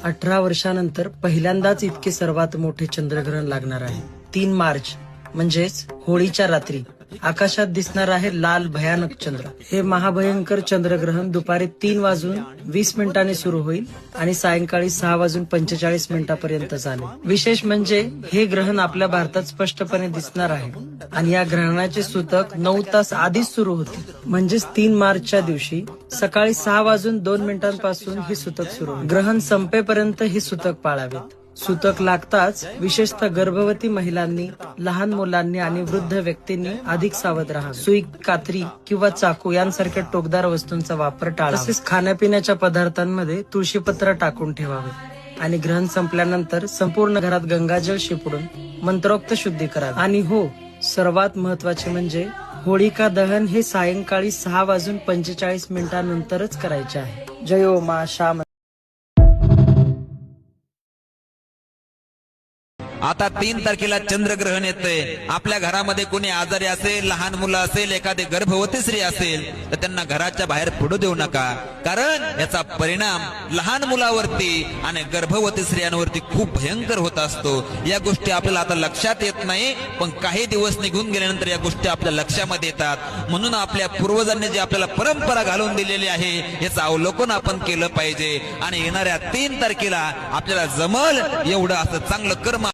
18 वर्षानंतर पहिल्यांदाच इतके सर्वात मोठे चंद्रग्रहण लागणार आहे। 3 मार्च म्हणजेच होळीच्या रात्री आकाशात दिसणार आहे लाल भयानक चंद्र। हे महाभयंकर चंद्रग्रहण दुपारी 3:20 सुरू होईल आणि सायंकाळी 6:45 पर्यंत चालेल। विशेष म्हणजे हे ग्रहण आपल्या भारतात स्पष्टपणे दिसणार आहे आणि या ग्रहणाचे सूतक 9 तास आधीच सुरू होते। म्हणजेच 3 मार्चच्या दिवशी सकाळी 6:02 पासून हे सूतक सुरू होईल। ग्रहण संपेपर्यंत हे सूतक पाळावेत। सूतक लागताच विशेषतः गर्भवती महिलांनी, लहान मुलांनी आणि वृद्ध व्यक्तींनी अधिक सावध राहावे। सुई, कात्री किंवा चाकू यांसारख्या टोकदार वस्तूंचा वापर टाळावा। तसेच खाण्यापिण्याच्या पदार्थांमध्ये तुळशीपत्र टाकून ठेवावे आणि ग्रहण संपल्यानंतर संपूर्ण घरात गंगाजल शिंपडून मंत्रोक्त शुद्धी करावी। आणि हो, सर्वात महत्वाचे म्हणजे होळिका दहन हे सायंकाळी 6:45 नंतरच करायचे आहे। जयो मा श्याम। आता 3 तारखेला चंद्रग्रहण येतंय। आपल्या घरामध्ये कोणी आजारी असेल, लहान मुलं असेल, एखादी गर्भवती स्त्री असेल तर त्यांना घराच्या बाहेर पडू देऊ नका, कारण याचा परिणाम लहान मुलावरती आणि गर्भवती स्त्रियांवरती खूप भयंकर होत असतो। या गोष्टी आपल्याला आता लक्षात येत नाही, पण काही दिवस निघून गेल्यानंतर या गोष्टी आपल्या लक्षामध्ये येतात। म्हणून आपल्या पूर्वजांनी जी आपल्याला परंपरा घालून दिलेली आहे याचं अवलोकन आपण केलं पाहिजे आणि येणाऱ्या 3 तारखेला आपल्याला जमल एवढं असं चांगलं कर्म